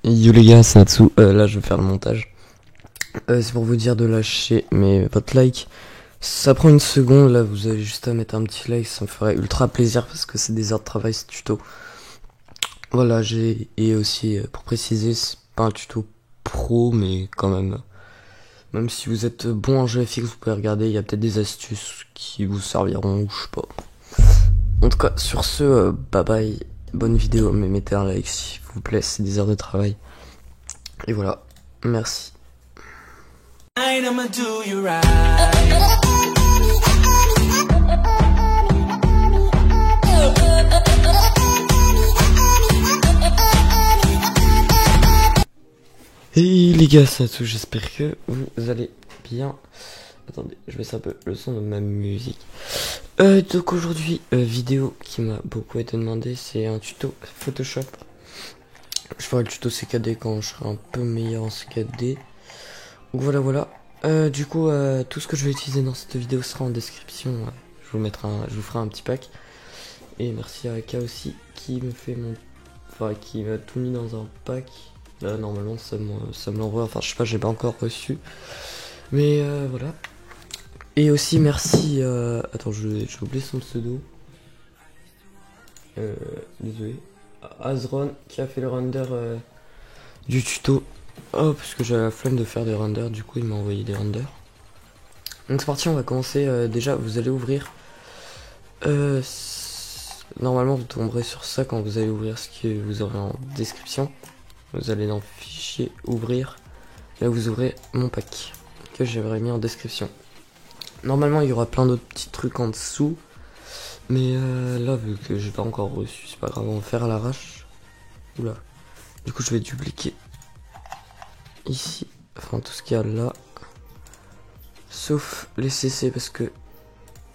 Yo les gars, c'est Natsu. Là, je vais faire le montage. C'est pour vous dire de lâcher votre like. Ça prend une seconde, là, vous avez juste à mettre un petit like, ça me ferait ultra plaisir parce que c'est des heures de travail ce tuto. Voilà, et aussi pour préciser, c'est pas un tuto pro, mais quand même si vous êtes bon en GFX, vous pouvez regarder, il y a peut-être des astuces qui vous serviront, ou je sais pas. En tout cas, sur ce, bye bye, bonne vidéo, mais mettez un like s'il vous plaît, c'est des heures de travail. Et voilà, merci. I'ma do you right. Hey les gars, c'est tout, j'espère que vous allez bien. Attendez, je baisse un peu le son de ma musique. Donc aujourd'hui, vidéo qui m'a beaucoup été demandée, c'est un tuto Photoshop. Je ferai le tuto CKD quand je serai un peu meilleur en CKD. Donc voilà. Du coup, tout ce que je vais utiliser dans cette vidéo sera en description. Je vous ferai un petit pack. Et merci à Aka aussi qui qui m'a tout mis dans un pack. Là normalement ça me l'envoie. Enfin je sais pas, j'ai pas encore reçu. Mais voilà. Et aussi merci. Attends, j'ai oublié son pseudo. Désolé. Azron qui a fait le render du tuto. Oh, parce que j'avais la flemme de faire des renders, du coup il m'a envoyé des renders. Donc c'est parti, on va commencer. Déjà, vous allez ouvrir. Normalement, vous tomberez sur ça quand vous allez ouvrir ce que vous aurez en description. Vous allez dans Fichier, Ouvrir. Là, vous ouvrez mon pack que j'aurais mis en description. Normalement, il y aura plein d'autres petits trucs en dessous. Mais là, vu que j'ai pas encore reçu, c'est pas grave, on va faire à l'arrache. Oula. Du coup, je vais dupliquer ici, enfin tout ce qu'il y a là, sauf les CC parce que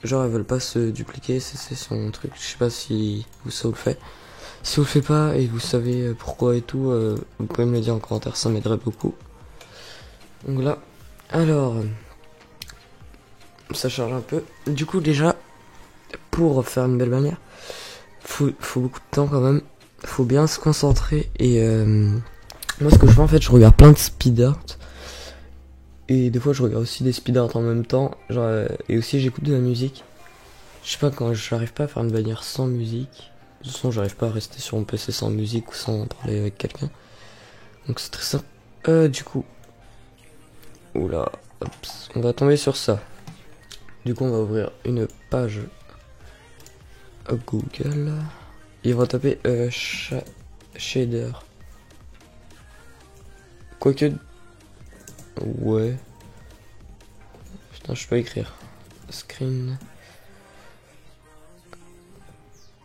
genre elles veulent pas se dupliquer. CC son truc, je sais pas si ça vous le fait. Si vous le faites pas et vous savez pourquoi et tout, vous pouvez me le dire en commentaire, ça m'aiderait beaucoup. Donc là, alors ça charge un peu. Du coup déjà, pour faire une belle bannière, faut beaucoup de temps quand même, faut bien se concentrer. Et moi ce que je fais en fait, je regarde plein de speed art. Et des fois je regarde aussi des speed art en même temps. Genre, et aussi j'écoute de la musique. Je sais pas, quand j'arrive pas à faire une bannière sans musique. De toute façon j'arrive pas à rester sur mon PC sans musique ou sans parler avec quelqu'un. Donc c'est très simple. Du coup. Oula. Ops, on va tomber sur ça. Du coup on va ouvrir une page Google. Et on va taper shader. Quoique. Ouais. Putain, je peux pas écrire. Screen.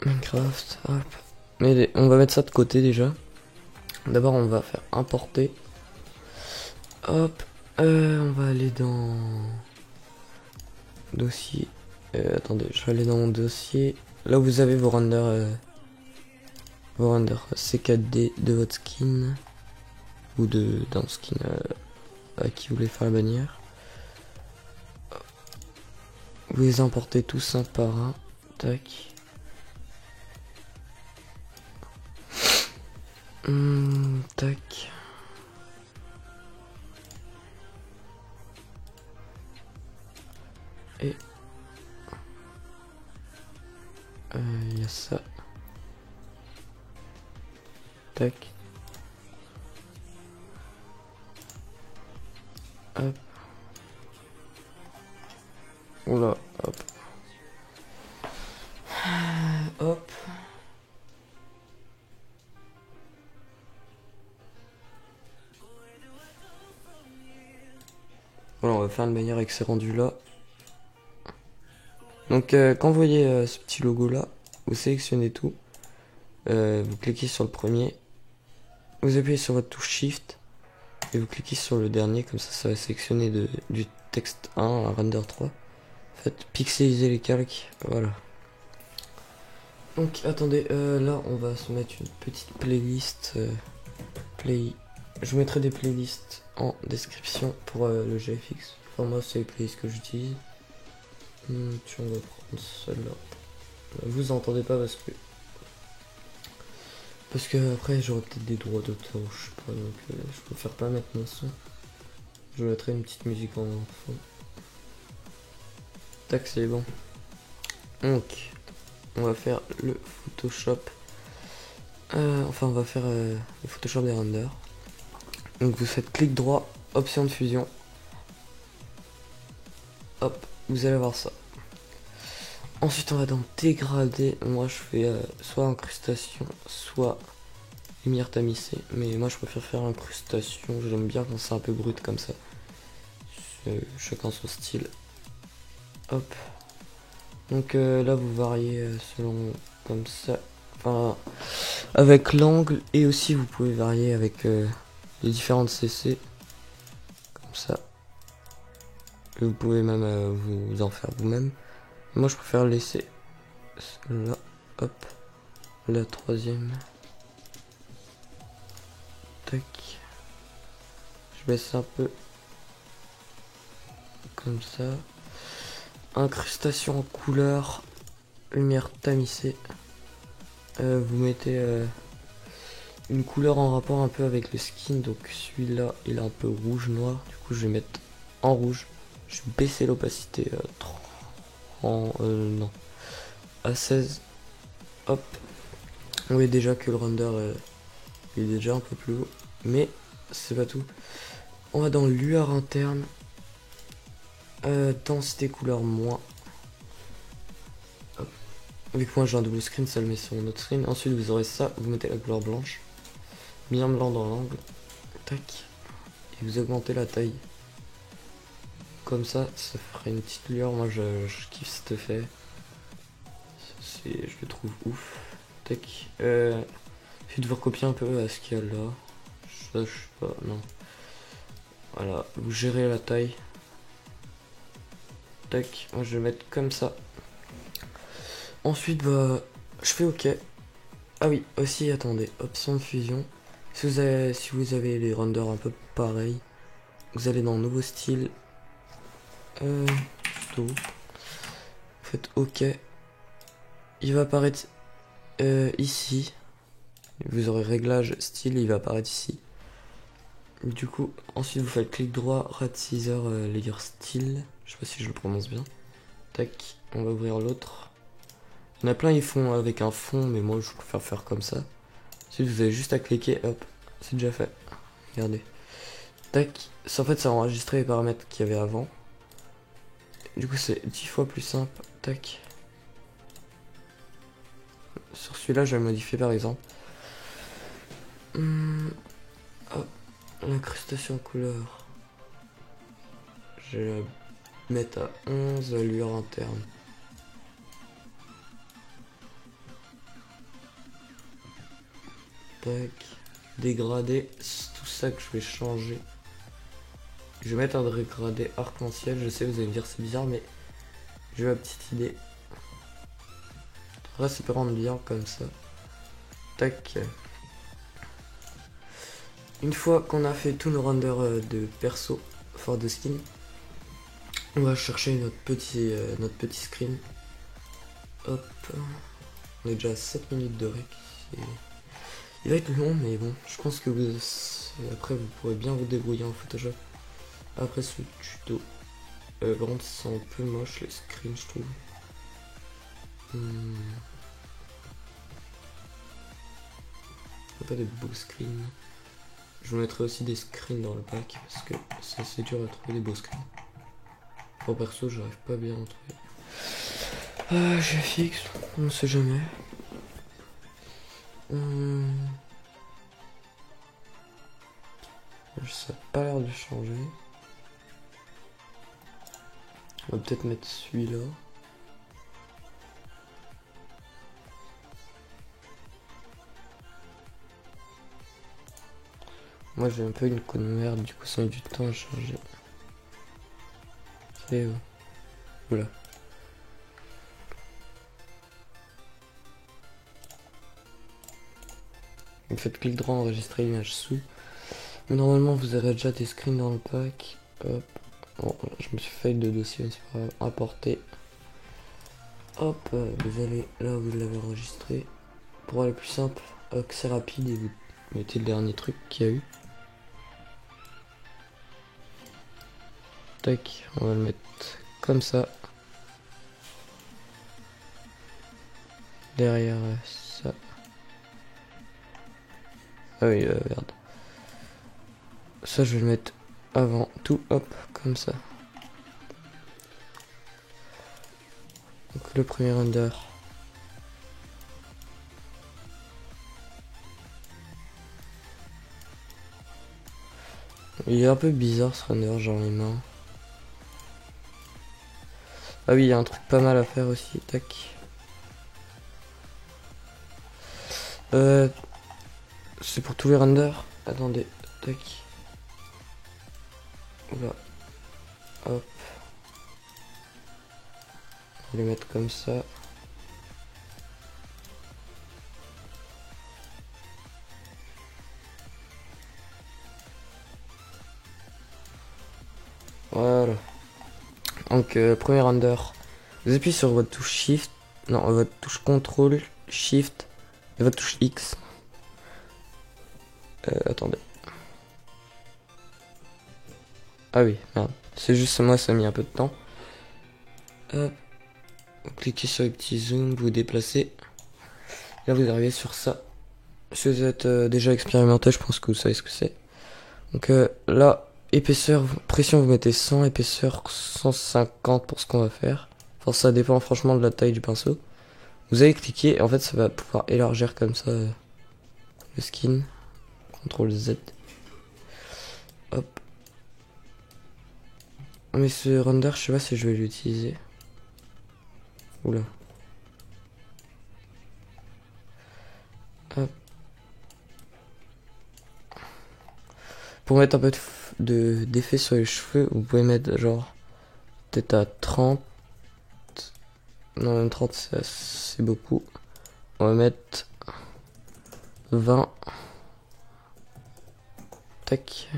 Minecraft. Hop. Mais on va mettre ça de côté déjà. D'abord, on va faire importer. Hop. On va aller dans dossier. Attendez, je vais aller dans mon dossier. Là où vous avez vos renders C4D de votre skin. Ou d'un skin à qui vous voulez faire la bannière. Vous les importez tous un par un. Tac. Tac. Et il y a ça. Tac. Hop. Oula, hop. Hop. Voilà, on va faire une bannière avec ces rendus là. Donc quand vous voyez ce petit logo là, vous sélectionnez tout. Vous cliquez sur le premier. Vous appuyez sur votre touche Shift. Et vous cliquez sur le dernier, comme ça va sélectionner du texte 1 à render 3. Faites pixeliser les calques, voilà. Donc attendez, là on va se mettre une petite playlist. Je vous mettrai des playlists en description pour le GFX. Enfin moi c'est les playlists que j'utilise. On va prendre celle-là. Vous entendez pas parce que Parce que après j'aurai peut-être des droits d'auteur, je sais pas, donc je préfère pas mettre mon son. Je mettrai une petite musique en fond. Tac, c'est bon. Donc, on va faire le Photoshop. Enfin, on va faire le Photoshop des renders. Donc vous faites clic droit, option de fusion. Hop, vous allez voir ça. Ensuite on va dans dégradé. Moi je fais soit incrustation, soit lumière tamisée. Mais moi je préfère faire incrustation. J'aime bien quand c'est un peu brut comme ça. Chacun son style. Hop. Donc là vous variez selon comme ça. Enfin, avec l'angle, et aussi vous pouvez varier avec les différentes CC. Comme ça. Et vous pouvez même vous en faire vous-même. Moi je préfère laisser là, hop, la troisième. Tac. Je baisse un peu. Comme ça. Incrustation en couleur. Lumière tamisée. Vous mettez une couleur en rapport un peu avec le skin. Donc celui-là il est un peu rouge noir. Du coup je vais mettre en rouge. Je vais baisser l'opacité non, à 16. Hop. On voit déjà que le render il est déjà un peu plus haut. Mais c'est pas tout. On va dans lueur interne. Densité couleur moins. Hop. Vu que moi j'ai un double screen, ça le met sur mon autre screen. Ensuite vous aurez ça, vous mettez la couleur blanche. Bien blanc dans l'angle. Tac. Et vous augmentez la taille. Comme ça, ça ferait une petite lueur. Moi je kiffe cet effet. Je le trouve ouf. Tac. Je vais devoir copier un peu à ce qu'il y a là. Ça, je sais pas, non. Voilà, vous gérez la taille. Tac, moi je vais mettre comme ça. Ensuite, bah, je fais OK. Ah oui, aussi, attendez, option de fusion. Si vous avez les renders un peu pareils, vous allez dans nouveau style. Tout. Vous faites OK. Il va apparaître ici. Vous aurez réglage style, il va apparaître ici. Du coup, ensuite vous faites clic droit, Red Scissor Layer Style. Je sais pas si je le prononce bien. Tac, on va ouvrir l'autre. Il y en a plein, ils font avec un fond, mais moi je préfère faire comme ça. Ensuite vous avez juste à cliquer, hop, c'est déjà fait. Regardez. Tac, en fait ça a enregistré les paramètres qu'il y avait avant. Du coup c'est 10 fois plus simple. Tac. Sur celui-là je vais le modifier par exemple. Hop. L'incrustation couleur. Je vais la mettre à 11, lueur interne. Tac. Dégradé, c'est tout ça que je vais changer. Je vais mettre un dégradé arc-en-ciel. Je sais, vous allez me dire c'est bizarre, mais j'ai ma petite idée. Là, ça peut rendre bien comme ça. Tac. Une fois qu'on a fait tous nos renders de perso, enfin de skin, on va chercher notre petit screen. Hop. On est déjà à 7 minutes de rec. Il va être long, mais bon, je pense que après vous pourrez bien vous débrouiller en Photoshop. Après ce tuto, par contre c'est un peu moche les screens, je trouve. Pas de beaux screens. Je vous mettrai aussi des screens dans le pack parce que c'est assez dur à trouver des beaux screens. Pour perso, j'arrive pas bien à en trouver. Je fixe, on ne sait jamais. Ça n'a pas l'air de changer. On va peut-être mettre celui-là. Moi j'ai un peu une conne merde, du coup ça met du temps à changer. C'est voilà. Vous faites clic droit, enregistrer l'image sous. Mais normalement vous aurez déjà des screens dans le pack. Hop. Bon, je me suis fait de dossier, c'est pas grave. Importer. Hop, vous allez là où vous l'avez enregistré. Pour aller plus simple, accès rapide et vous mettez le dernier truc qu'il y a eu. Tac, on va le mettre comme ça. Derrière ça. Ah oui, merde. Ça, je vais le mettre avant tout, hop, comme ça. Donc le premier render. Il est un peu bizarre ce render, genre les mains. Ah oui, il y a un truc pas mal à faire aussi, tac. C'est pour tous les renders. Attendez, tac. Oula. Hop. On va les mettre comme ça. Voilà. Donc, premier render. Vous appuyez sur votre touche Shift. Non, votre touche Contrôle, Shift et votre touche X. Attendez. Ah oui, merde. C'est juste moi, ça a mis un peu de temps. Hop. Vous cliquez sur les petits zooms, vous déplacez. Là, vous arrivez sur ça. Si vous êtes déjà expérimenté, je pense que vous savez ce que c'est. Donc là, épaisseur, pression, vous mettez 100, épaisseur 150 pour ce qu'on va faire. Enfin, ça dépend franchement de la taille du pinceau. Vous allez cliquer, en fait, ça va pouvoir élargir comme ça le skin. CTRL Z. Hop. Mais ce render, je sais pas si je vais l'utiliser. Oula. Hop. Pour mettre un peu d'effet sur les cheveux, vous pouvez mettre genre peut-être à 30. Non, même 30 c'est beaucoup. On va mettre 20. Tac.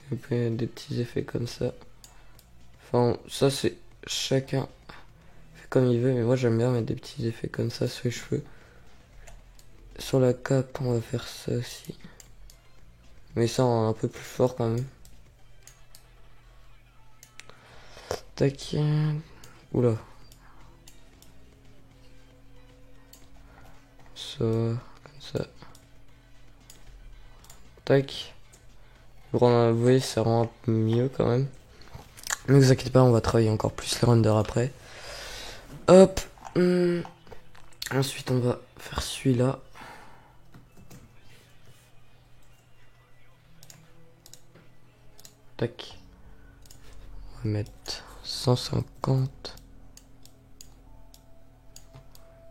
Vous pouvez mettre des petits effets comme ça. Enfin, ça c'est chacun fait comme il veut, mais moi j'aime bien mettre des petits effets comme ça sur les cheveux. Sur la cape, on va faire ça aussi. Mais ça un peu plus fort quand même. Tac. Oula. Ça, comme ça. Tac. Vous voyez, ça rend un peu mieux quand même. Ne vous inquiétez pas, on va travailler encore plus les renders après. Hop. Ensuite, on va faire celui-là. Tac. On va mettre 150.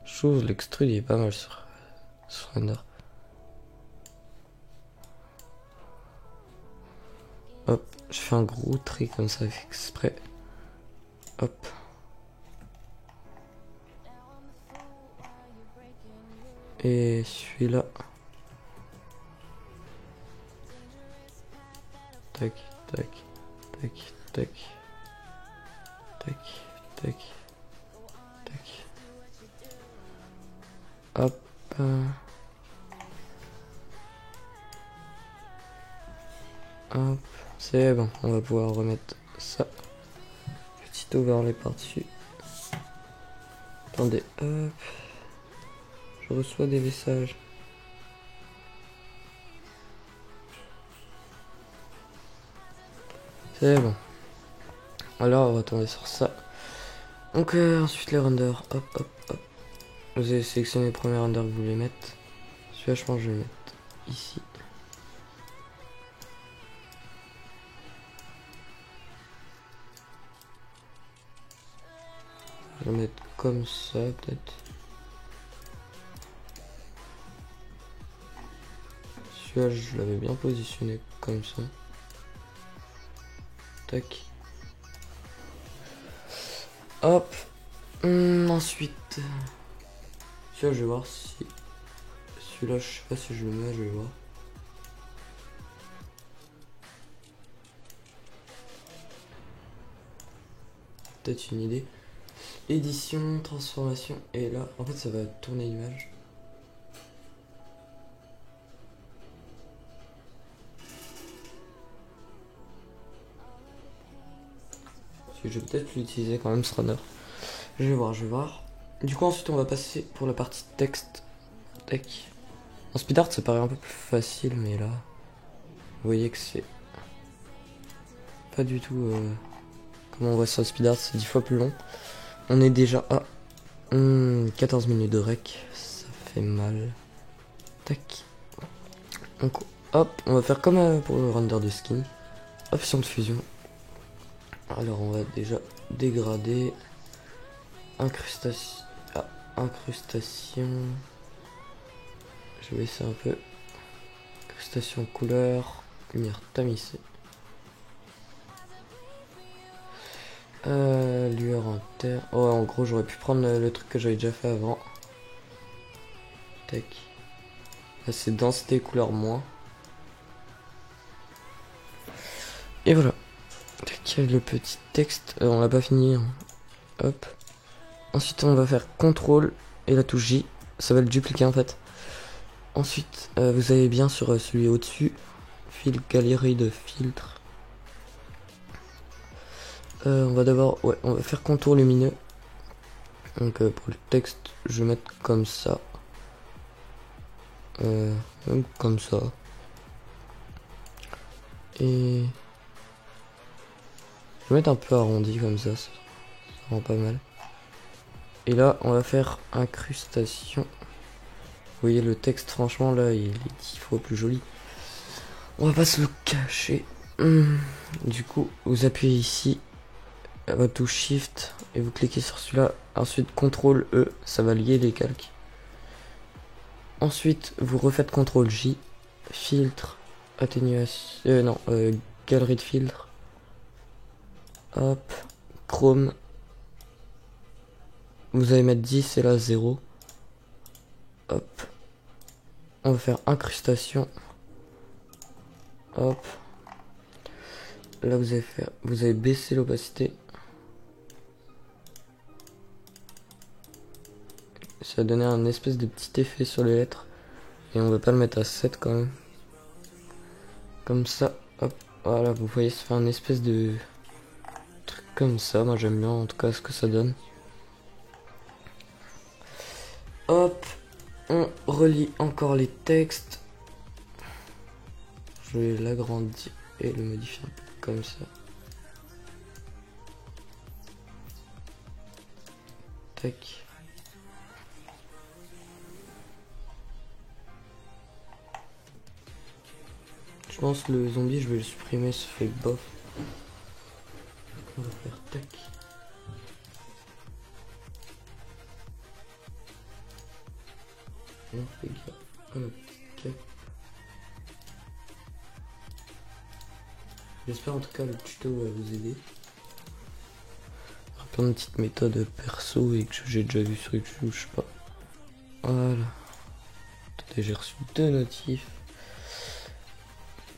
Chose, l'extrude il est pas mal sur render. Hop, je fais un gros tri comme ça exprès. Hop. Et celui-là. Tac, tac, tac, tac. Tac, tac, tac. Hop. Hop. C'est bon, on va pouvoir remettre ça. Petit overlay par-dessus. Attendez, hop. Je reçois des messages. C'est bon. Alors on va tomber sur ça. Donc ensuite les renders. Hop, hop, hop. Vous allez sélectionner les premiers renders que vous voulez mettre. Celui-là je pense que je vais le mettre ici. Je vais le mettre comme ça peut-être. Celui-là je l'avais bien positionné comme ça. Tac. Hop. Ensuite. Celui-là je vais voir si. Celui-là je sais pas si je le mets, je vais voir. Peut-être une idée. édition, transformation, et là, en fait, ça va tourner l'image. Je vais peut-être l'utiliser quand même ce runner. Je vais voir. Du coup ensuite on va passer pour la partie texte. Tac. En speed art ça paraît un peu plus facile, mais là, vous voyez que c'est pas du tout comme on voit sur le speed art, c'est 10 fois plus long. On est déjà à 14 minutes de rec, ça fait mal. Tac. Donc hop, on va faire comme pour le render de skin. Option de fusion. Alors on va déjà dégrader. Incrustation. Ah, incrustation. Je vais baisser un peu. Incrustation couleur. Lumière tamisée. Lueur en terre. Oh, en gros, j'aurais pu prendre le truc que j'avais déjà fait avant. Tac. Là, c'est densité couleur moins. Et voilà. Tac, le petit texte. On l'a pas fini. Hein. Hop. Ensuite, on va faire CTRL et la touche J. Ça va le dupliquer en fait. Ensuite, vous avez bien sur celui au-dessus. Galerie de filtres. On va d'abord, on va faire contour lumineux. Donc pour le texte, je vais mettre comme ça. Même comme ça. Et je vais mettre un peu arrondi comme ça rend pas mal. Et là, on va faire incrustation. Vous voyez le texte, franchement, là, il est 10 fois plus joli. On va pas se le cacher. Du coup, vous appuyez ici, votre touche Shift, et vous cliquez sur celui-là. Ensuite, CTRL E, ça va lier les calques. Ensuite, vous refaites CTRL J, filtre, atténuation, galerie de filtre. Hop, chrome. Vous allez mettre 10 et là 0. Hop. On va faire incrustation. Hop. Là vous allez baisser l'opacité. Ça va donner un espèce de petit effet sur les lettres. Et on va pas le mettre à 7 quand même. Comme ça. Hop. Voilà, vous voyez, ça fait un espèce de truc comme ça. Moi j'aime bien en tout cas ce que ça donne. Hop, on relie encore les textes. Je vais l'agrandir et le modifier un peu comme ça. Tac. Je pense que le zombie, je vais le supprimer, ça fait bof. On va faire tac. On fait gaffe à notre cap. J'espère en tout cas le tuto va vous aider. Il y a plein de petites méthodes perso et que j'ai déjà vu sur YouTube, je sais pas. Voilà. Attendez, j'ai reçu 2 notifs.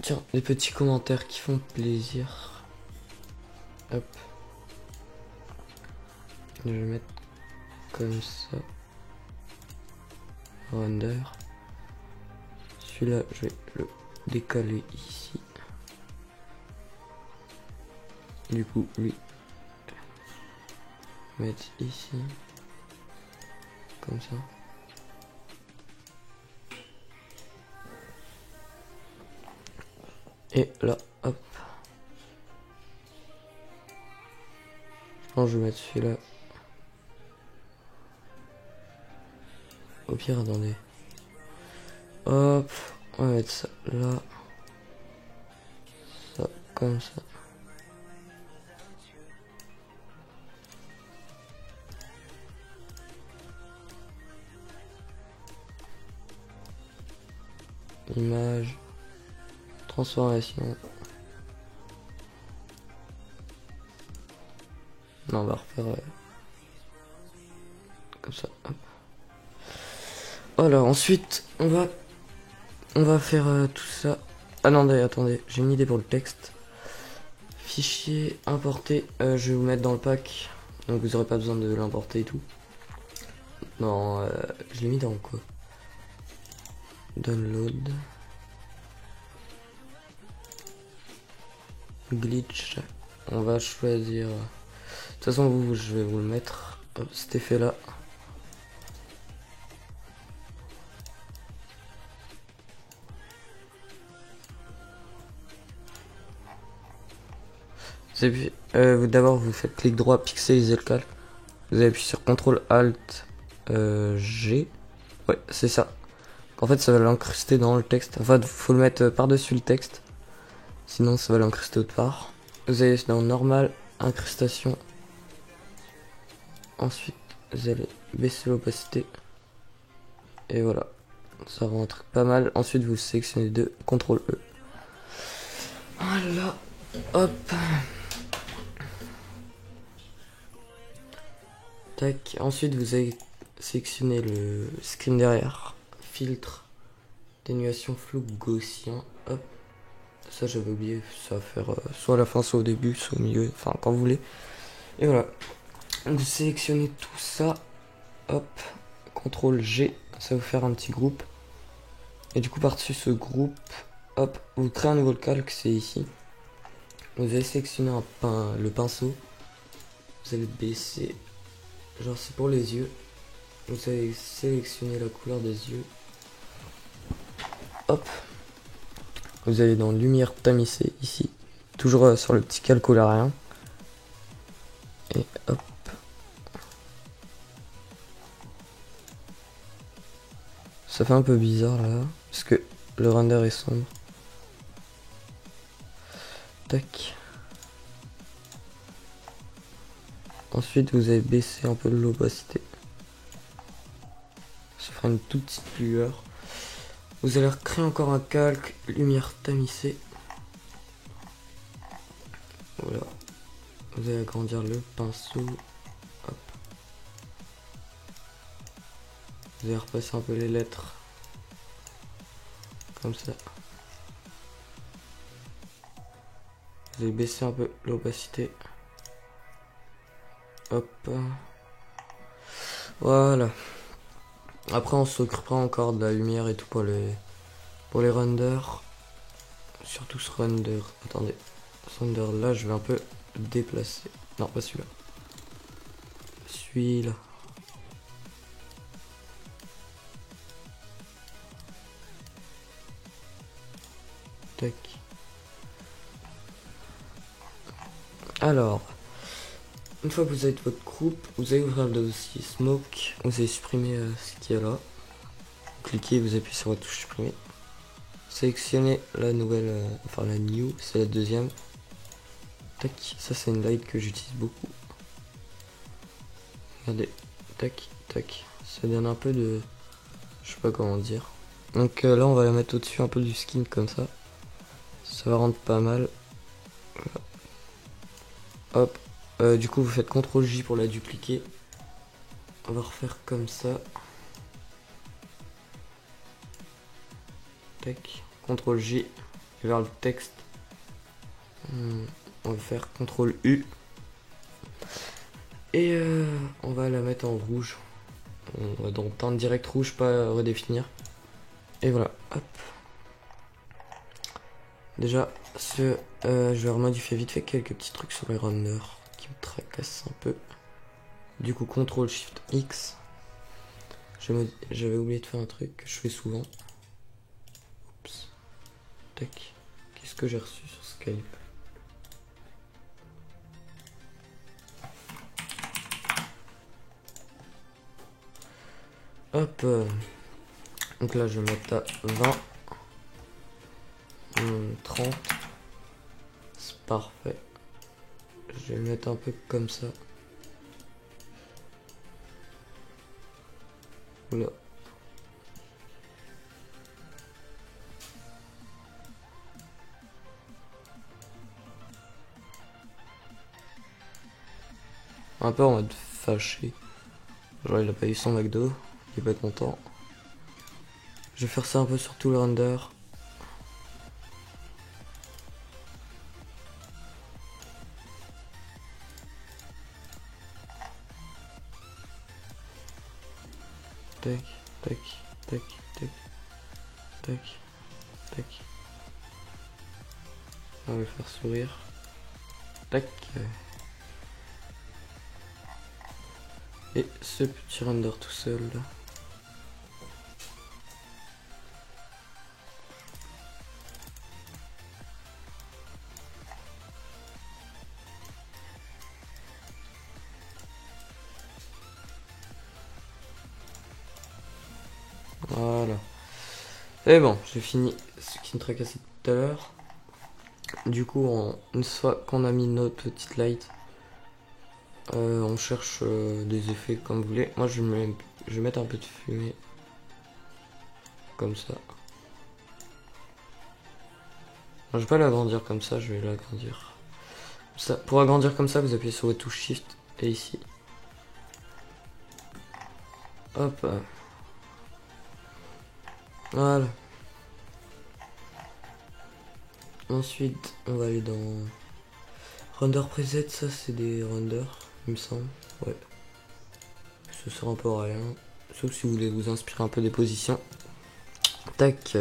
Tiens, des petits commentaires qui font plaisir. Hop. Je vais mettre comme ça. Render. Celui-là, je vais le décaler ici. Du coup, lui, mettre ici. Comme ça. Et là, hop. Je pense que je vais mettre celui-là. Au pire, attendez. Hop, on va mettre ça là. Ça, comme ça. Image. Transformation. Non, on va refaire comme ça. Hop. Voilà, ensuite on va faire tout ça. Ah non, attendez, j'ai une idée pour le texte. Fichier importé, je vais vous mettre dans le pack Donc vous aurez pas besoin de l'importer et tout. Non, je l'ai mis dans quoi? Download. Glitch. On va choisir. De toute façon, je vais vous le mettre. Hop, cet effet là. D'abord, vous faites clic droit, pixeliser le calque. Vous appuyez sur CTRL ALT G. Ouais, c'est ça. En fait, ça va l'incruster dans le texte. Enfin, faut le mettre par-dessus le texte. Sinon, ça va l'incruster autre part. Vous allez dans Normal, Incrustation. Ensuite, vous allez baisser l'opacité. Et voilà. Ça rend un truc pas mal. Ensuite, vous sélectionnez de CTRL E. Voilà. Hop. Tac. Ensuite, vous allez sélectionner le screen derrière. Filtre. Atténuation flou gaussien. Hop. Ça, j'avais oublié. Ça va faire soit à la fin, soit au début, soit au milieu. Enfin, quand vous voulez. Et voilà. Vous sélectionnez tout ça. Hop. CTRL G. Ça va vous faire un petit groupe. Et du coup, par-dessus ce groupe, hop, vous créez un nouveau calque, c'est ici. Vous allez sélectionner le pinceau. Vous allez baisser. Genre, c'est pour les yeux. Vous allez sélectionner la couleur des yeux. Hop. Vous allez dans lumière tamisée ici. Toujours sur le petit calque colorien. Et hop. Ça fait un peu bizarre là. Parce que le render est sombre. Tac. Ensuite, vous allez baisser un peu l'opacité. Ça fera une toute petite lueur. Vous allez recréer encore un calque, lumière tamisée. Voilà. Vous allez agrandir le pinceau. Hop. Vous allez repasser un peu les lettres. Comme ça. Vous allez baisser un peu l'opacité. Hop. Voilà. Après on s'occupera encore de la lumière et tout pour les renders. Surtout ce render. Attendez. Ce render là je vais un peu le déplacer. Non pas celui-là. Celui-là. Tac. Alors. Une fois que vous avez votre groupe, vous allez ouvrir le dossier Smoke, vous allez supprimer ce qu'il y a là. Cliquez, vous appuyez sur votre touche supprimer. Sélectionnez la nouvelle, enfin la new, c'est la deuxième. Tac, ça c'est une light que j'utilise beaucoup. Regardez, tac, tac, ça donne un peu de, je sais pas comment dire. Donc là on va la mettre au-dessus un peu du skin comme ça. Ça va rendre pas mal. Voilà. Hop. Du coup vous faites CTRL J pour la dupliquer. On va refaire comme ça. Tac. CTRL J vers le texte. On va faire CTRL U. Et on va la mettre en rouge. On va dans teinte direct rouge, pas redéfinir. Et voilà. Hop. Déjà, je vais remodifier vite fait quelques petits trucs sur les renders qui me tracassent un peu. Du coup, CTRL SHIFT X. J'avais oublié de faire un truc que je fais souvent. Oups. Tac. Qu'est-ce que j'ai reçu sur Skype? Hop. Donc là, je vais mettre à 20. 30. C'est parfait. Je vais le mettre un peu comme ça. Oula. Un peu en mode fâché. Genre il a pas eu son McDo. Il est pas content. Je vais faire ça un peu sur tout le render. tac, tac, tac, tac, tac, tac. On va le faire sourire. Tac. Et ce petit render tout seul là. Voilà. Et bon, j'ai fini ce qui me tracassait tout à l'heure. Du coup, une fois qu'on a mis notre petite light, on cherche des effets comme vous voulez. Moi, je vais mettre un peu de fumée. Comme ça. Je vais pas l'agrandir comme ça, je vais l'agrandir. Ça, pour agrandir comme ça, vous appuyez sur votre touche Shift et ici. Hop. Voilà. Ensuite, on va aller dans Render Preset. Ça, c'est des renders, il me semble. Ouais. Ce sera un peu rien. Sauf si vous voulez vous inspirer un peu des positions. Tac.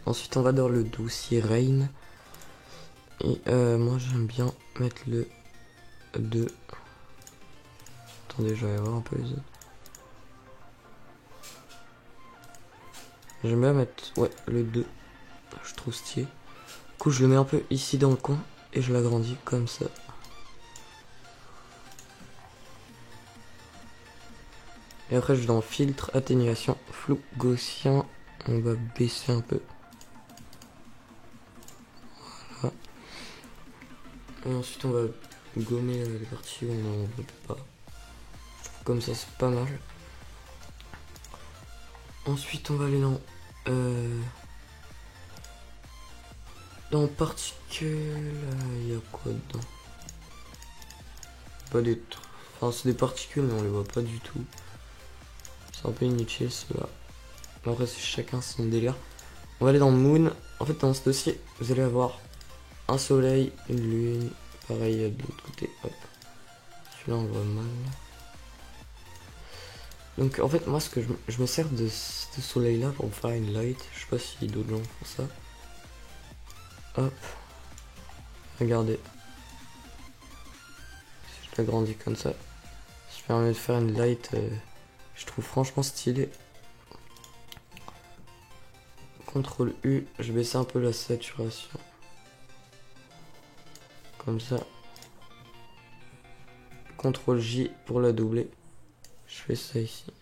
Ensuite, on va dans le dossier Rain. Et moi, j'aime bien mettre le 2. Attendez, je vais voir un peu les autres. J'aime bien mettre, ouais, le 2. Je trouve stylé. Du coup, je le mets un peu ici dans le coin et je l'agrandis comme ça. Et après, je vais dans filtre, atténuation, flou gaussien. On va baisser un peu. Voilà. Et ensuite, on va gommer les parties où on ne veut pas. Comme ça, c'est pas mal. Ensuite, on va aller dans particules. Il y a quoi dedans? Pas des trucs. Enfin, c'est des particules, mais on les voit pas du tout. C'est un peu inutile, cela. Après, c'est chacun son délire. On va aller dans Moon. En fait, dans ce dossier, vous allez avoir un soleil, une lune. Pareil de l'autre côté. Hop. Celui-là, on voit mal. Donc, en fait, moi, ce que je me sers de ce soleil-là pour me faire une light. Je sais pas si d'autres gens font ça. Hop. Regardez. Si je l'agrandis comme ça, ça permet de faire une light. Je trouve franchement stylé. CTRL U, je baisse un peu la saturation. Comme ça. CTRL J pour la doubler. Je fais ça ici.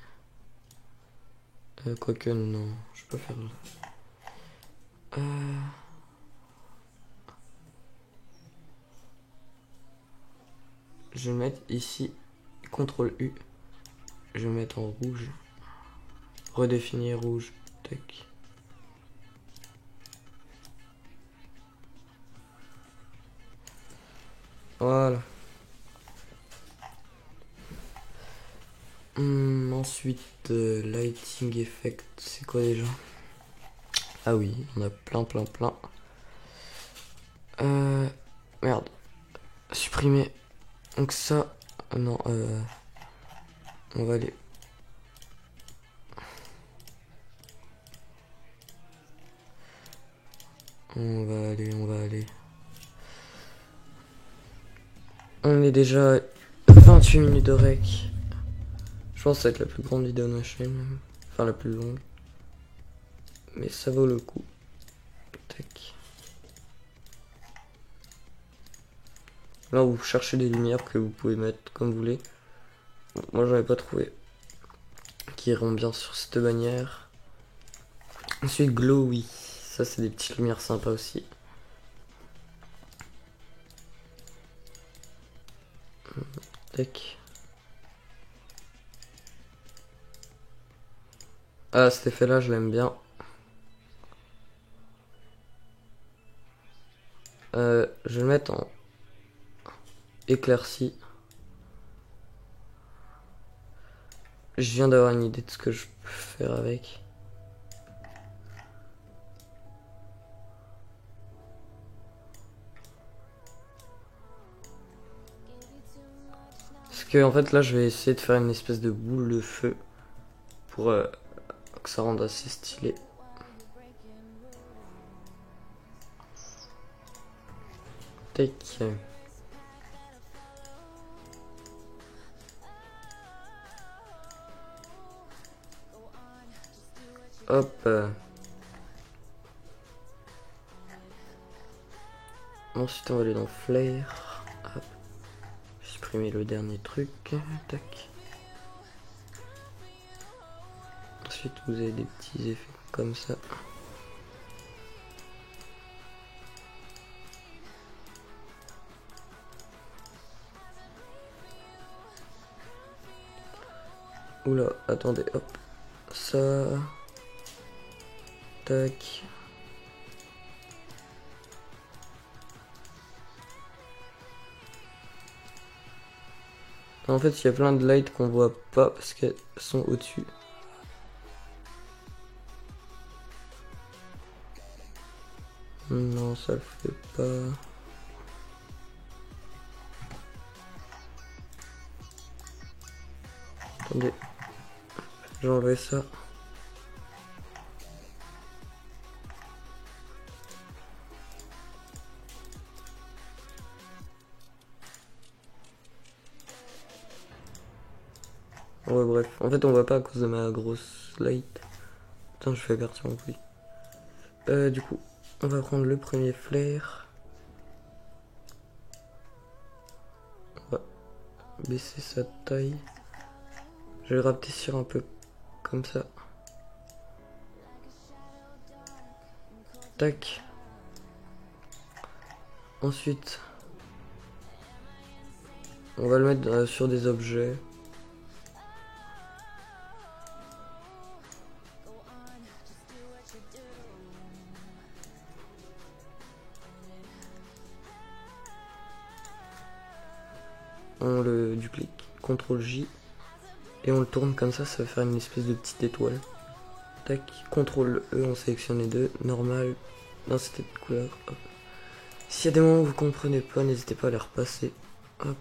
Quoique non, je peux faire là. Je vais mettre ici. CTRL U. Je vais mettre en rouge. Redéfinir rouge. Tac. Voilà. Ensuite, lighting effect, c'est quoi déjà? Ah oui, on a plein. Merde. Supprimer. Donc ça, non, on va aller. On va aller. On est déjà 28 minutes de rec. Je pense que ça va être la plus grande vidéo de ma chaîne, même. Enfin la plus longue. Mais ça vaut le coup. Tac. Là vous cherchez des lumières que vous pouvez mettre comme vous voulez. Moi j'en ai pas trouvé qui iront bien sur cette bannière. Ensuite glowy. Ça c'est des petites lumières sympas aussi. Tac. Ah, cet effet là je l'aime bien. Je vais le mettre en éclairci. Je viens d'avoir une idée de ce que je peux faire avec. Parce que en fait là je vais essayer de faire une espèce de boule de feu pour que ça rende assez stylé. Tac. Hop. Ensuite on va aller dans Flare. Hop. Supprimer le dernier truc. Tac. Ensuite vous avez des petits effets comme ça. Oula, attendez, hop. Ça. Tac. En fait, il y a plein de lights qu'on voit pas parce qu'elles sont au-dessus. Non, ça le fait pas. Attendez. J'ai enlevé ça. Ouais, bref. En fait, on voit pas à cause de ma grosse light. Putain, je fais partir mon bruit. Du coup, on va prendre le premier flare. On va baisser sa taille. Je vais le rapetisser un peu comme ça. Tac. Ensuite, on va le mettre sur des objets. On le duplique, CTRL J, et on le tourne comme ça va faire une espèce de petite étoile. Tac, CTRL E, on sélectionne les deux, normal, dans cette couleur, hop. S'il y a des moments où vous comprenez pas, n'hésitez pas à les repasser, hop.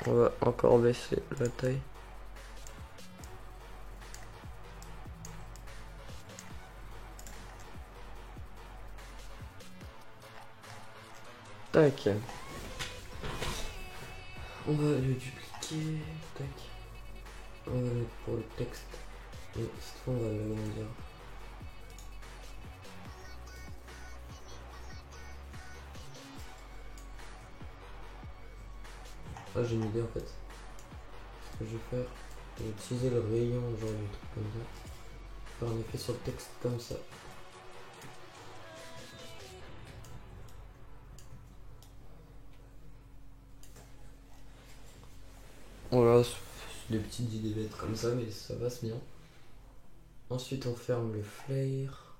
On va encore baisser la taille. Tac. On va le dupliquer. Tac. On va le mettre pour le texte. Et cette fois, on va l'agrandir. Ah, j'ai une idée en fait. Ce que je vais faire, je vais utiliser le rayon, genre du truc comme ça. Faire un effet sur le texte comme ça. Voilà, c'est des petites idées bêtes comme ça, mais ça passe bien. Ensuite, on ferme le flare.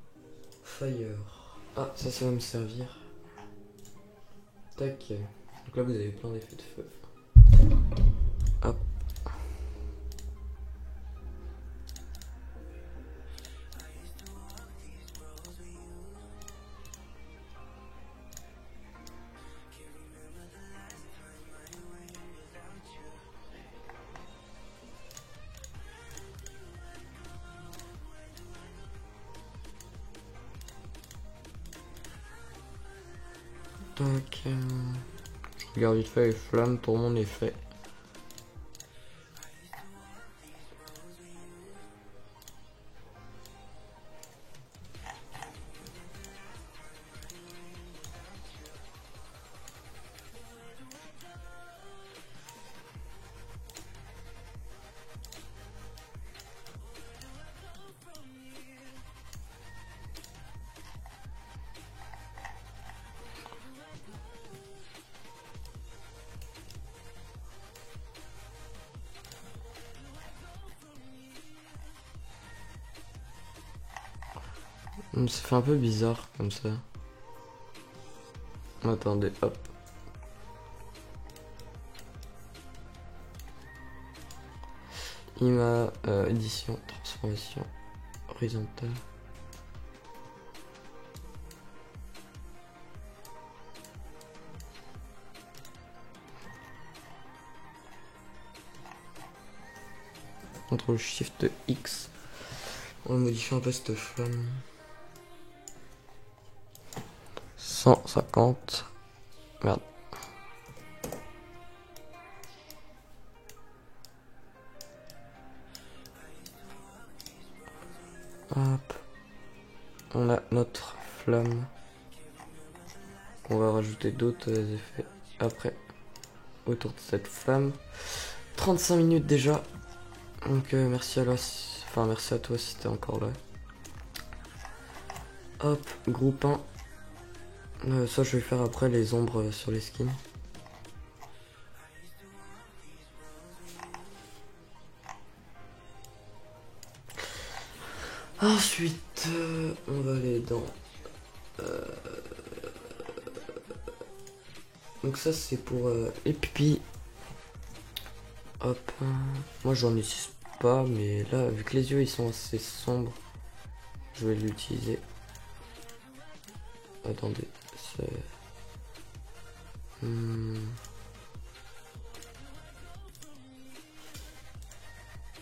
Fire. Ah, ça va me servir. Tac. Donc là, vous avez plein d'effets de feu. Hop. Tac. Je regarde vite fait les flammes pour mon effet. Ça fait un peu bizarre comme ça. Attendez, hop. IMA, édition, transformation, horizontale. CTRL SHIFT X. On va modifier un peu cette flamme. 150. Merde. Hop. On a notre flamme. On va rajouter d'autres effets après. Autour de cette flamme. 35 minutes déjà. Donc merci à toi si t'es encore là. Hop, groupe 1. Ça je vais faire après les ombres sur les skins. Ensuite, on va aller dans... Donc ça c'est pour les pupilles. Hop. Moi j'en utilise pas, mais là vu que les yeux ils sont assez sombres, je vais l'utiliser. Attendez, c'est...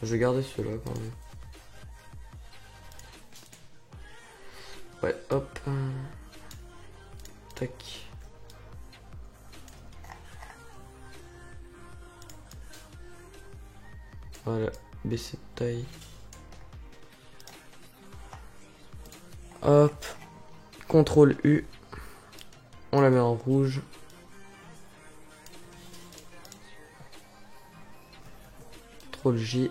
Je vais garder ceux-là quand même. Ouais, hop. Tac. Voilà, baisser de taille. Hop. CTRL U. On la met en rouge. CTRL J.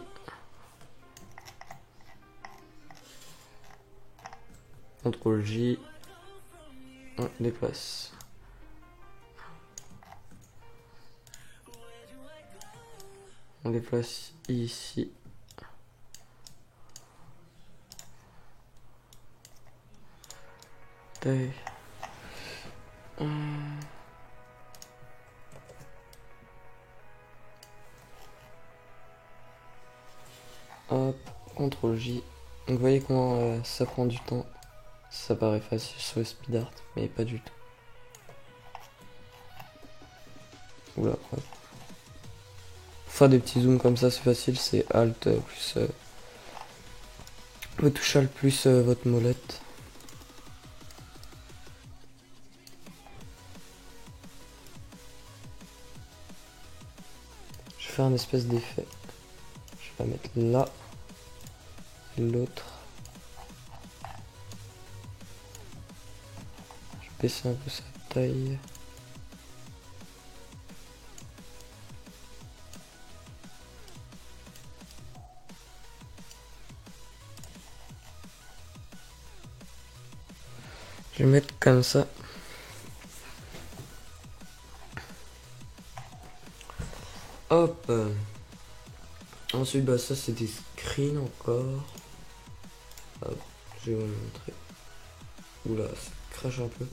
CTRL J. On déplace. On déplace ici. Tac. Hop, CTRL J. Donc vous voyez comment ça prend du temps. Ça paraît facile sur le speed art, mais pas du tout. Oula, hop. Faire des petits zooms comme ça, c'est facile, c'est Alt plus votre touche Alt plus votre molette. Je vais faire un espèce d'effet. Je vais la mettre là. L'autre. Je vais baisser un peu sa taille. Je vais mettre comme ça. Hop. Ensuite, bah ça c'est des screens encore. Hop, je vais vous montrer. Oula, ça crache un peu.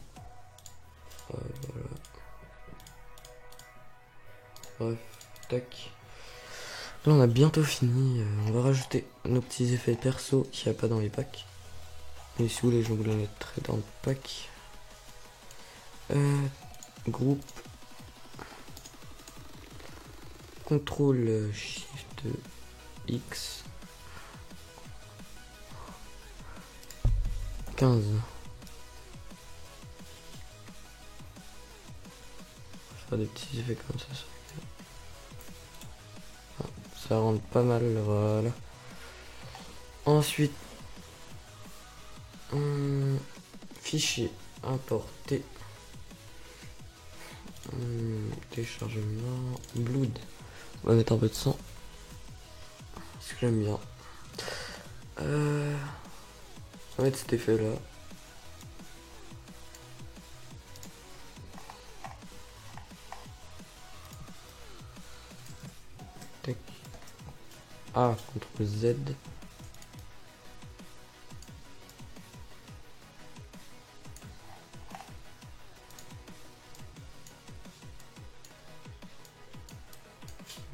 Voilà. Bref, tac. Là on a bientôt fini. On va rajouter nos petits effets perso qu'il n'y a pas dans les packs. Mais si vous voulez, je vous les mettrai dans le pack. Groupe. CTRL SHIFT X. 15. Faire des petits effets comme ça. Ça rentre pas mal, voilà. Ensuite, fichier importé. Téléchargement. Blood. On va mettre un peu de sang. Parce que j'aime bien. On va mettre cet effet là. Tac. Ah, CTRL Z.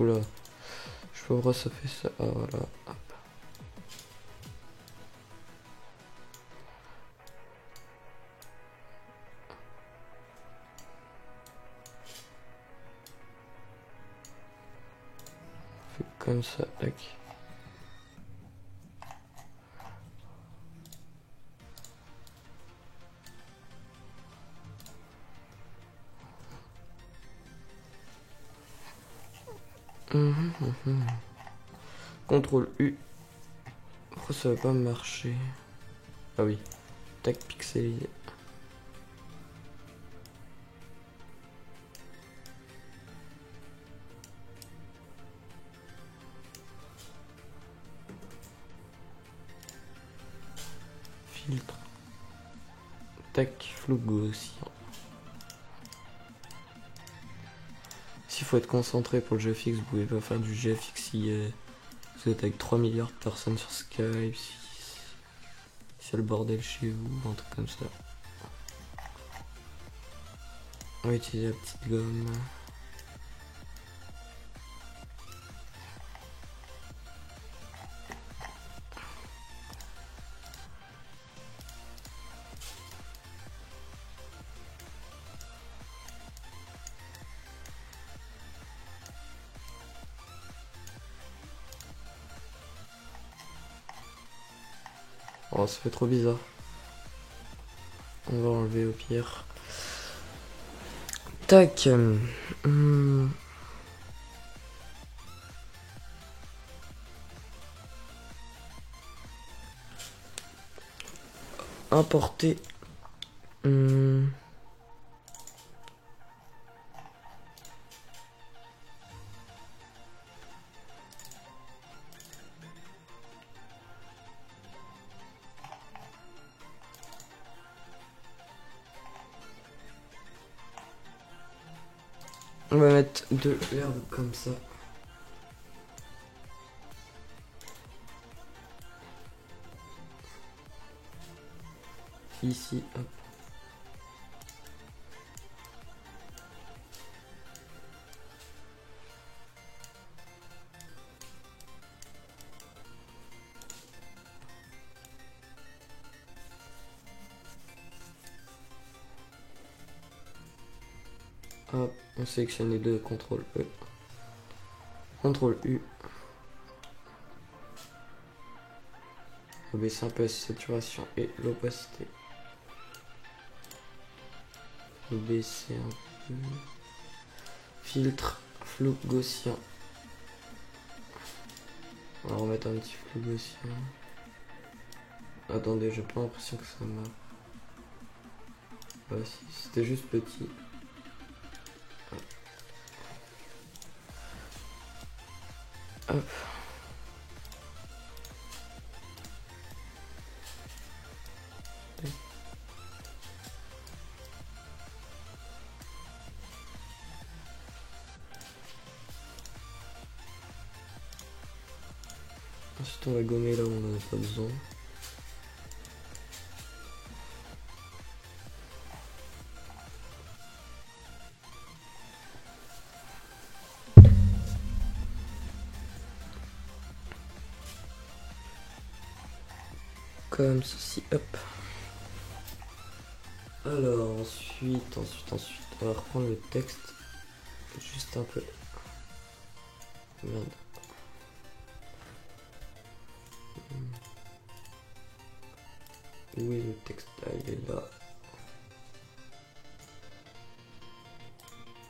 Oula. Je sais pas pourquoi ça fait ça. Ah voilà. Hop. On fait comme ça, tac. CTRL U. Pourquoi ça va pas marcher? Ah oui. Tac, pixelisé. Filtre. Tac, flou gaussien. S'il faut être concentré pour le GFX, vous pouvez pas faire du GFX si vous êtes avec 3 milliards de personnes sur Skype, si c'est le bordel chez vous, un truc comme ça. On va utiliser la petite gomme. Oh, ça fait trop bizarre. On va enlever au pire. Tac. Importer. On va mettre de l'herbe comme ça. Ici, hop. Hop, on sélectionne les deux, CTRL E. CTRL U. On va baisser un peu la saturation et l'opacité. On va baisser un peu. Filtre, flou gaussien. On va remettre un petit flou gaussien. Attendez, j'ai pas l'impression que ça marche. Ah si, c'était juste petit. Hop. Ensuite on va gommer là où on n'en a pas besoin. Comme ceci, hop. Alors ensuite, on va reprendre le texte. Juste un peu. Merde. Où est le texte? Ah, il est là.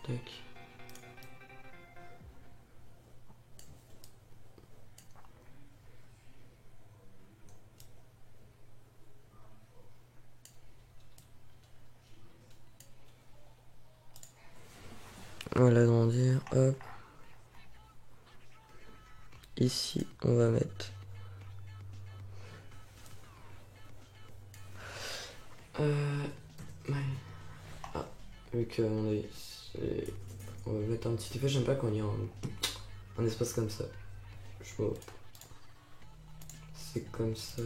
Tac. On va l'agrandir, hop. Ici, on va mettre ouais. Ah, vu que on va mettre un petit effet, j'aime pas quand il y a un espace comme ça. Je vois. C'est comme ça.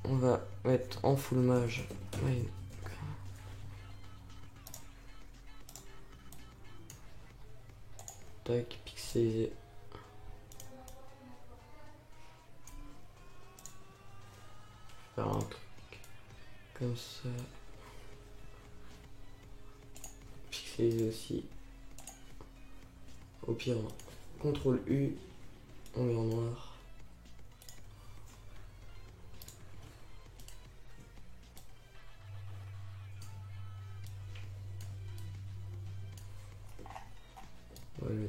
On va mettre en full mage. Ouais. Tac, pixeliser. Faire un truc comme ça. Pixeliser aussi. Au pire, CTRL U, on met en noir. Voilà.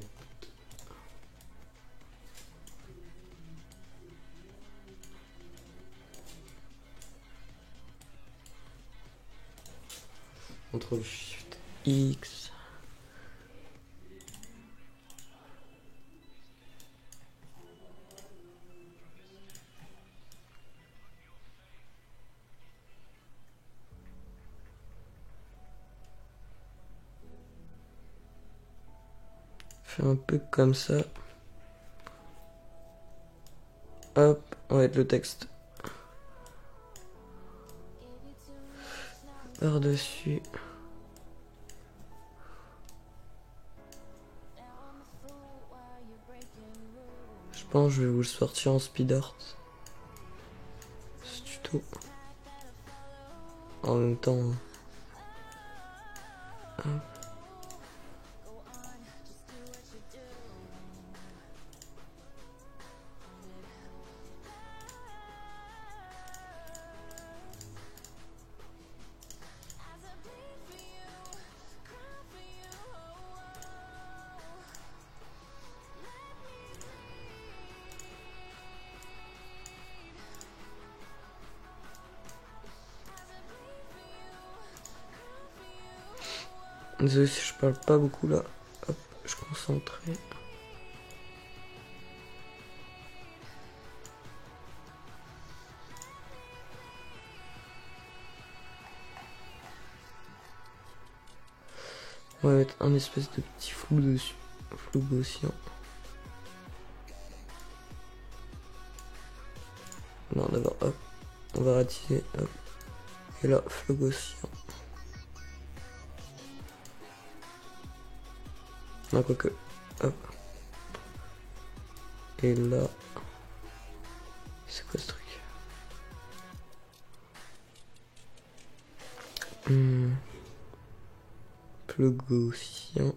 CTRL SHIFT X. Fais un peu comme ça. Hop, on va mettre le texte par-dessus. Je pense que je vais vous le sortir en speed art. Ce tuto. En même temps. Hop. Désolé si je parle pas beaucoup là. Hop, je suis concentré. On va mettre un espèce de petit flou dessus. Flou gaussien. Non, d'abord, hop. On va ratisser, hop. Et là, flou gaussien. Non, quoique. Hop. Et là. C'est quoi ce truc? Flou gaussien.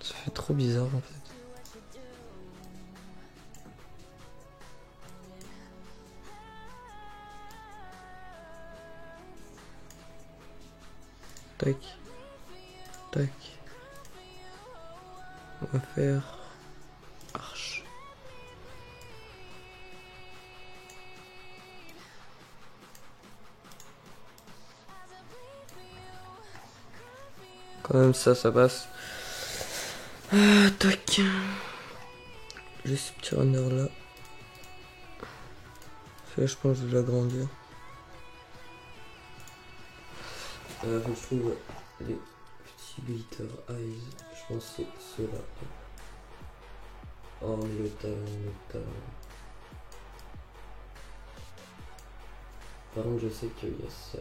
Ça fait trop bizarre en fait. Tac. Tac. On va faire arche. Quand même ça passe. Ah, tac. J'ai ce petit runner là. Là, je pense que je vais l'agrandir. Je trouve les petits glitter eyes. Je pense que c'est ceux-là. Oh, mais le talent, le talent. Par contre, je sais qu'il y a ça.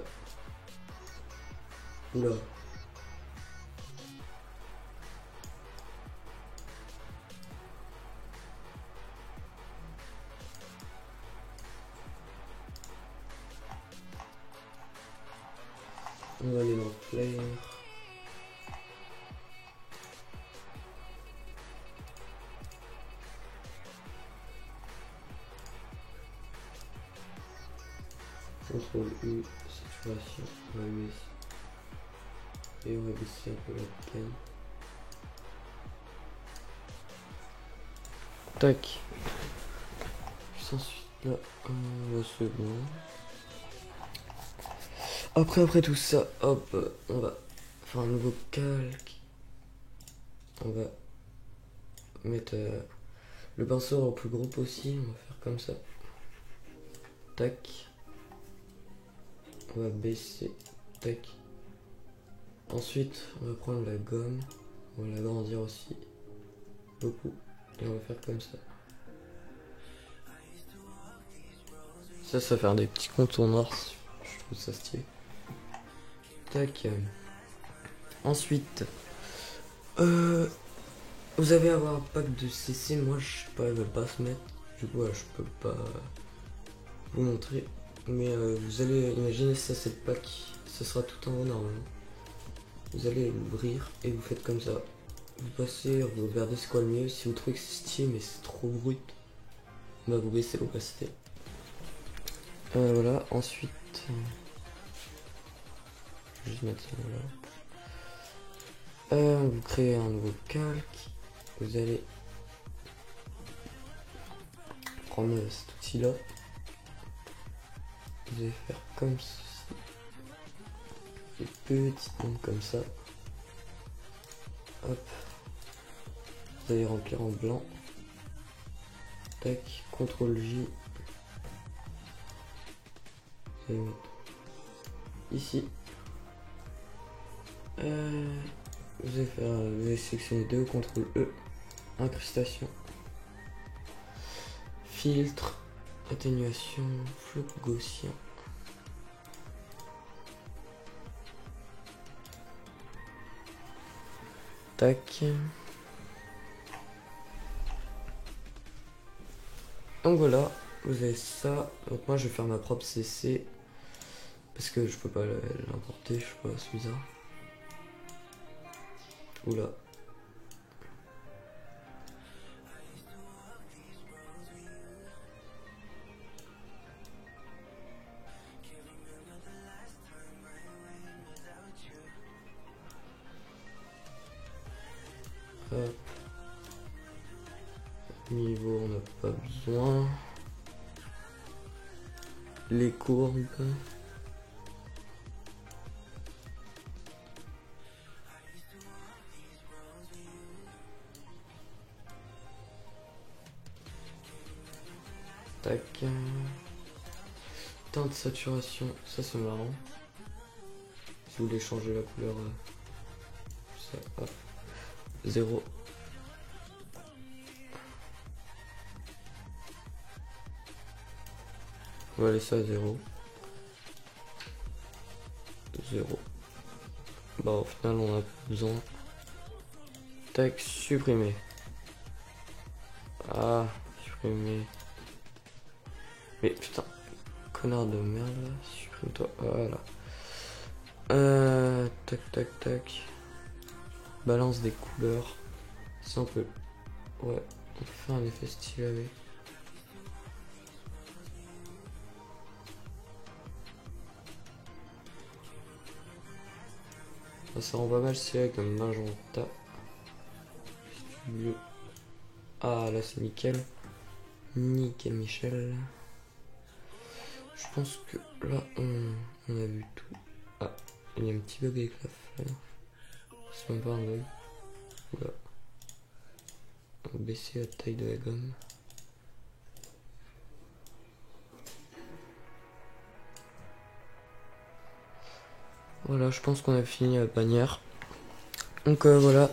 Oula. On va aller dans Flare. CTRL U, saturation, on va mettre ici. Et on va baisser un peu la taille. Tac. Puis ensuite là, c'est bon. Après tout ça, hop, on va faire un nouveau calque. On va mettre le pinceau au plus gros possible. On va faire comme ça. Tac. On va baisser. Tac. Ensuite, on va prendre la gomme. On va l'agrandir aussi. Beaucoup. Et on va faire comme ça. Ça va faire des petits contours noirs. Je trouve ça stylé. Tac. Ensuite, vous allez avoir un pack de CC. Moi, je sais pas, ils veulent pas se mettre. Du coup, je peux pas vous montrer. Mais vous allez imaginer ça, c'est le pack. Ça sera tout en haut normalement. Vous allez l'ouvrir et vous faites comme ça. Vous passez, vous regardez c'est quoi le mieux. Si vous trouvez que c'est stylé mais c'est trop brut, bah vous baissez l'opacité. Voilà, ensuite, je vais juste mettre ça là. Vous créez un nouveau calque. Vous allez prendre cet outil là. Vous allez faire comme ceci. Des petites nombres comme ça. Hop. Vous allez remplir en blanc. Tac. CTRL J. Vous allez mettre ici. Vous allez sélectionner deux. CTRL E. Incrustation. Filtre. Atténuation. Flou gaussien. Tac. Donc voilà, vous avez ça. Donc moi je vais faire ma propre CC. Parce que je peux pas l'importer, je sais pas, c'est bizarre. Oula. Hop. Niveau, on n'a pas besoin. Les courbes. Tac. Teinte de saturation, ça c'est marrant. Si vous voulez changer la couleur, ça, hop. 0. On va laisser à 0. 0. Bah au final on a besoin. Tac, supprimer. Ah, supprimer. Mais putain, connard de merde là, supprime-toi. Voilà. Tac, tac, tac. Balance des couleurs. Si on peut. Ouais, on peut faire un effet stylé avec. Ça rend pas mal stylé avec un magenta. Bleu. Ah là c'est nickel. Nickel Michel. Je pense que là on a vu tout. Ah, il y a un petit bug avec la flemme. C'est même pas un bug. Oula. On va baisser la taille de la gomme. Voilà, je pense qu'on a fini la bannière. Donc voilà,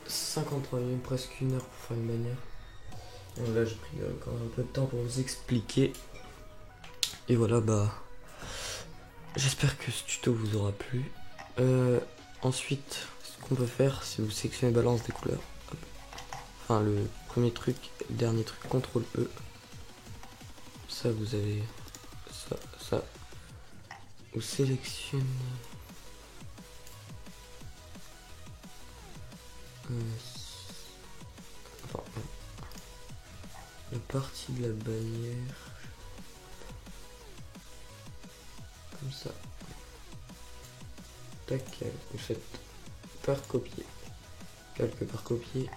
53 minutes, presque 1 heure pour faire une bannière. Donc là j'ai pris encore un peu de temps pour vous expliquer. Et voilà, bah j'espère que ce tuto vous aura plu. Ensuite, ce qu'on peut faire, c'est vous sélectionnez balance des couleurs. Hop. Enfin le premier truc, le dernier truc, CTRL E. Ça vous avez ça. Vous sélectionnez enfin, la partie de la bannière comme ça. Tac, vous faites par copier, calque par copier.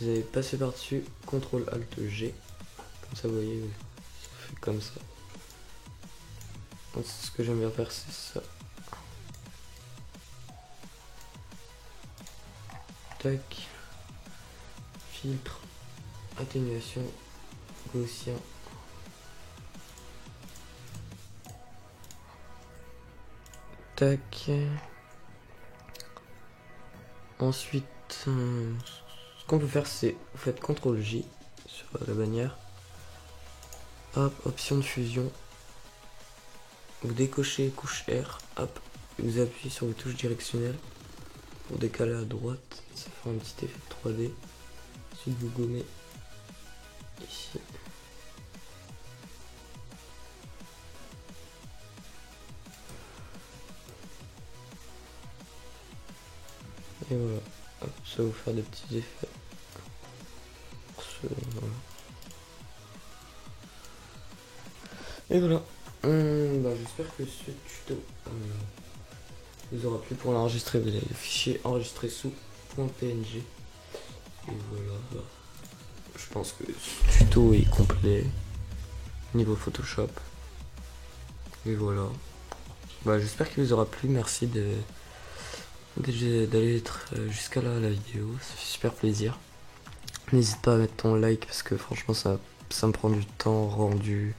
Vous allez passer par dessus, CTRL ALT G, comme ça vous voyez, ça fait comme ça. Donc, ce que j'aime bien faire c'est ça. Tac. filtre, atténuation, gaussien. Tac. Ensuite, ce qu'on peut faire, c'est vous faites CTRL J sur la bannière. Hop, option de fusion. Vous décochez couche R, hop, vous appuyez sur les touches directionnelles pour décaler à droite, ça fait un petit effet de 3D. Ensuite vous gommez ici. Et voilà, hop, ça va vous faire des petits effets. Voilà. Et voilà. J'espère que ce tuto vous aura plu. Pour l'enregistrer, vous avez le fichier enregistré sous .png. Et voilà. Je pense que ce tuto est complet niveau Photoshop. Et voilà. J'espère qu'il vous aura plu. Merci d'aller être jusqu'à là la vidéo. Ça fait super plaisir. N'hésite pas à mettre ton like parce que franchement ça me prend du temps rendu,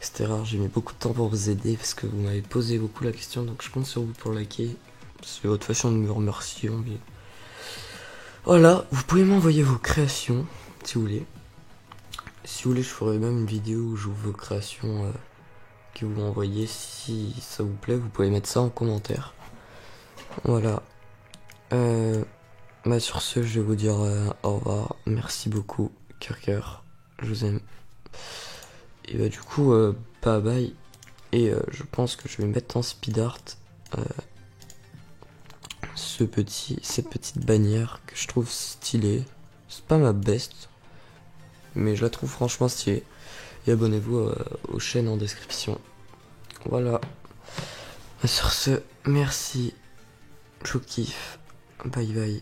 etc. J'ai mis beaucoup de temps pour vous aider parce que vous m'avez posé beaucoup la question, donc je compte sur vous pour liker. C'est votre façon de me remercier. Mais... Voilà, vous pouvez m'envoyer vos créations si vous voulez. Si vous voulez, je ferai même une vidéo où j'ouvre vos créations que vous m'envoyez. Si ça vous plaît, vous pouvez mettre ça en commentaire. Voilà. Sur ce, je vais vous dire au revoir. Merci beaucoup, cœur. Je vous aime. Et du coup, bye bye. Et je pense que je vais mettre en speed art cette petite bannière que je trouve stylée. C'est pas ma best, mais je la trouve franchement stylée. Et abonnez-vous aux chaînes en description. Voilà. Sur ce, merci. Je vous kiffe. Bye bye.